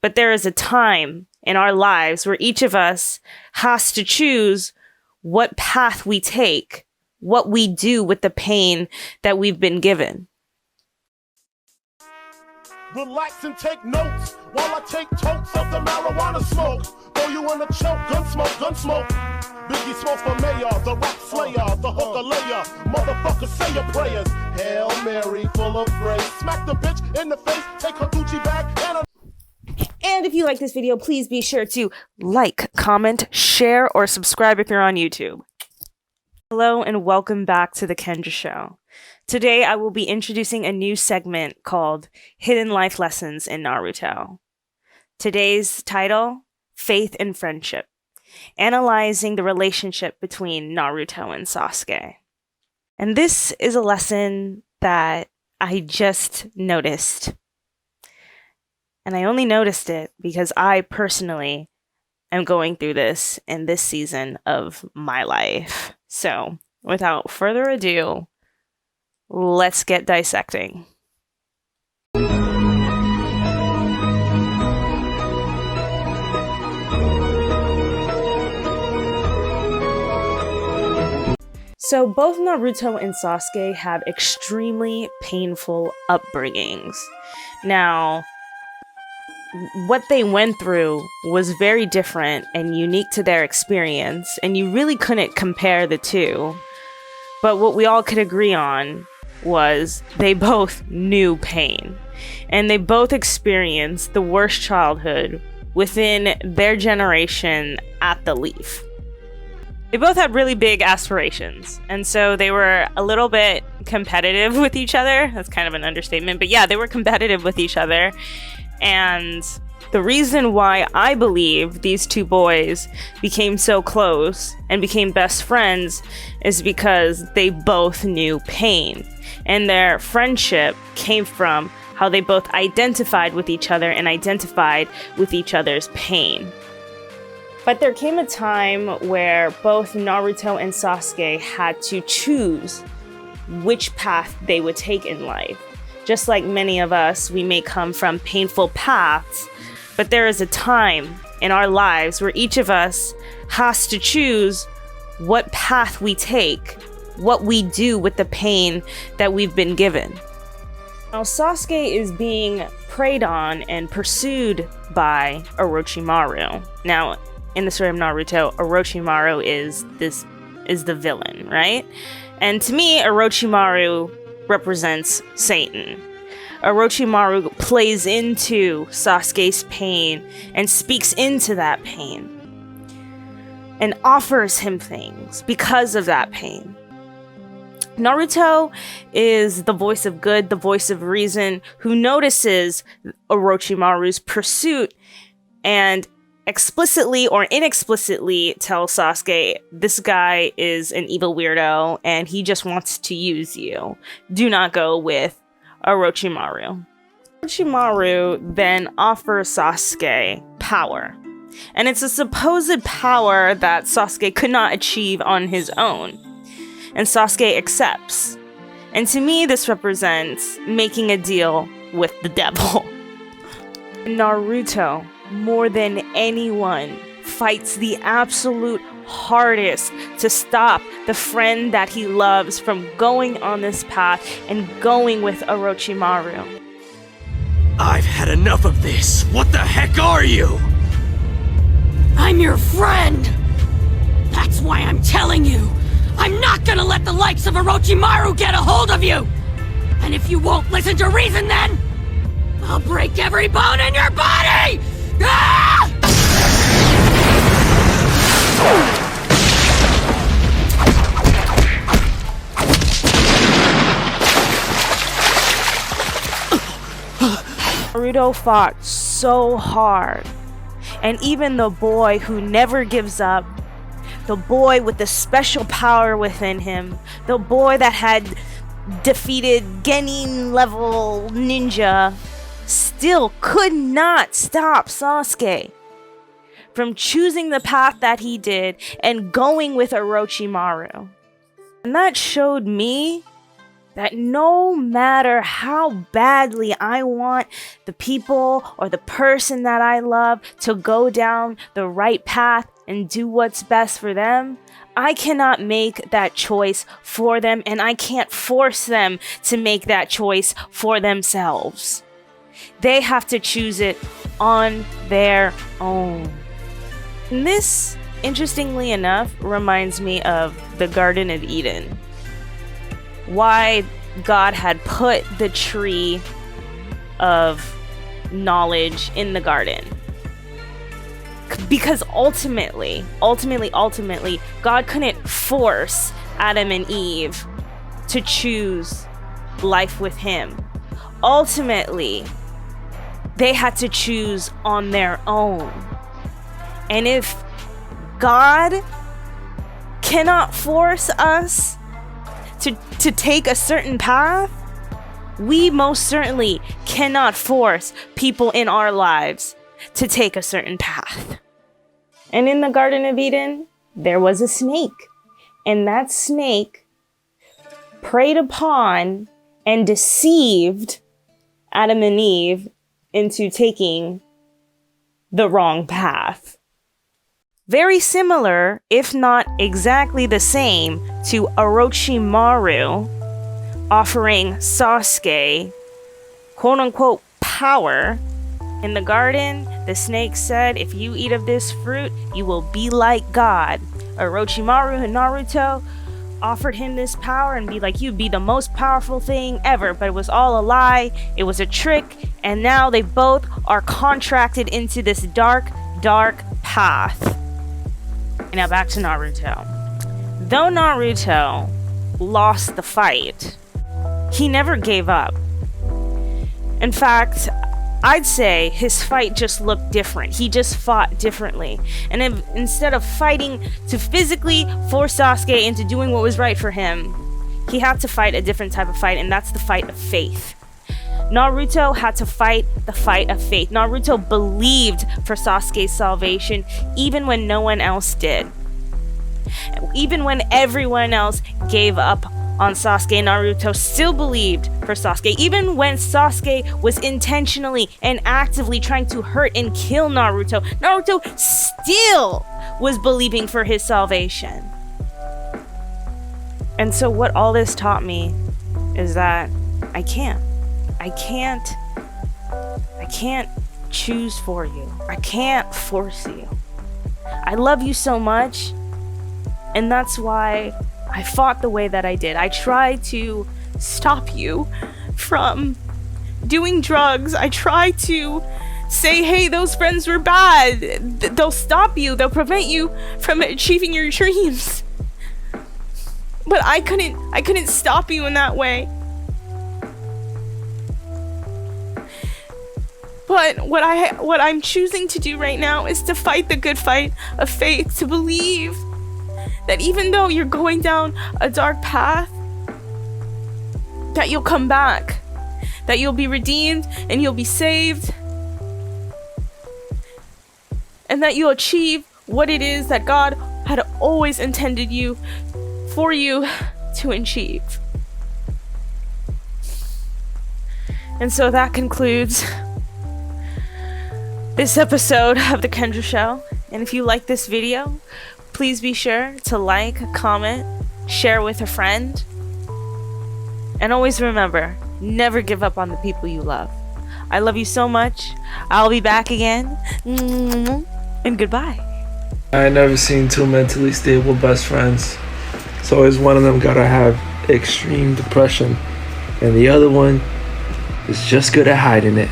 But there is a time in our lives where each of us has to choose what path we take, what we do with the pain that we've been given. Relax and take notes while I take totes of the marijuana smoke. Throw you in a choke, gun smoke. Biggie smokes for mayor, the rap slayer, the hooker layer. Motherfucker, say your prayers. Hail Mary, full of grace. Smack the bitch in the face, take her Gucci bag And if you like this video, please be sure to like, comment, share, or subscribe if you're on YouTube. Hello and welcome back to the Kendra Show. Today I will be introducing a new segment called Hidden Life Lessons in Naruto. Today's title, Faith and Friendship, analyzing the relationship between Naruto and Sasuke. And this is a lesson that I just noticed. And I only noticed it because I personally am going through this in this season of my life. So, without further ado, let's get dissecting. So both Naruto and Sasuke have extremely painful upbringings. Now, what they went through was very different and unique to their experience, and you really couldn't compare the two. But what we all could agree on was they both knew pain, and they both experienced the worst childhood within their generation at the least. They both had really big aspirations, and so they were a little bit competitive with each other. That's kind of an understatement, but yeah, they were competitive with each other. And the reason why I believe these two boys became so close and became best friends is because they both knew pain. And their friendship came from how they both identified with each other and identified with each other's pain. But there came a time where both Naruto and Sasuke had to choose which path they would take in life. Just like many of us, we may come from painful paths, but there is a time in our lives where each of us has to choose what path we take, what we do with the pain that we've been given. Now, Sasuke is being preyed on and pursued by Orochimaru. Now, in the story of Naruto, Orochimaru is the villain, right? And to me, Orochimaru represents Satan. Orochimaru plays into Sasuke's pain and speaks into that pain and offers him things because of that pain. Naruto is the voice of good, the voice of reason, who notices Orochimaru's pursuit and explicitly or inexplicitly tells Sasuke, this guy is an evil weirdo and he just wants to use you. Do not go with Orochimaru. Orochimaru then offers Sasuke power. And it's a supposed power that Sasuke could not achieve on his own. And Sasuke accepts. And to me, this represents making a deal with the devil. Naruto, more than anyone, fights the absolute hardest to stop the friend that he loves from going on this path and going with Orochimaru. I've had enough of this. What the heck are you? I'm your friend! That's why I'm telling you! I'm not gonna let the likes of Orochimaru get a hold of you! And if you won't listen to reason then, I'll break every bone in your body! Ah! Naruto fought so hard, and even the boy who never gives up, the boy with the special power within him, the boy that had defeated Genin level ninja, still could not stop Sasuke from choosing the path that he did and going with Orochimaru. And that showed me that no matter how badly I want the people or the person that I love to go down the right path and do what's best for them, I cannot make that choice for them, and I can't force them to make that choice for themselves. They have to choose it on their own. And this, interestingly enough, reminds me of the Garden of Eden. Why God had put the tree of knowledge in the garden. Because ultimately, God couldn't force Adam and Eve to choose life with him. Ultimately, they had to choose on their own. And if God cannot force us to take a certain path, we most certainly cannot force people in our lives to take a certain path. And in the Garden of Eden, there was a snake. And that snake preyed upon and deceived Adam and Eve into taking the wrong path. Very similar, if not exactly the same, to Orochimaru offering Sasuke quote-unquote power. In the garden, the snake said, if you eat of this fruit, you will be like God. Orochimaru and Naruto offered him this power and be like, you'd be the most powerful thing ever, but it was all a lie. It was a trick, and now they both are contracted into this dark path. Now back to Naruto. Though Naruto lost the fight, he never gave up. In fact, I'd say his fight just looked different. He just fought differently. And instead of fighting to physically force Sasuke into doing what was right for him, he had to fight a different type of fight, and that's the fight of faith. Naruto had to fight the fight of faith. Naruto believed for Sasuke's salvation even when no one else did. Even when everyone else gave up on Sasuke, Naruto still believed for Sasuke. Even when Sasuke was intentionally and actively trying to hurt and kill Naruto, Naruto still was believing for his salvation. And so what all this taught me is that I can't choose for you. I can't force you. I love you so much, and that's why I fought the way that I did. I tried to stop you from doing drugs. I tried to say, hey, those friends were bad. They'll stop you. They'll prevent you from achieving your dreams. But I couldn't stop you in that way. But what I'm choosing to do right now is to fight the good fight of faith, to believe that even though you're going down a dark path, that you'll come back, that you'll be redeemed and you'll be saved, and that you'll achieve what it is that God had always intended for you to achieve. And so that concludes this episode of The Kendra Show. And if you like this video, please be sure to like, comment, share with a friend. And always remember, never give up on the people you love. I love you so much. I'll be back again. And goodbye. I ain't never seen two mentally stable best friends. So always one of them gotta have extreme depression, and the other one is just good at hiding it.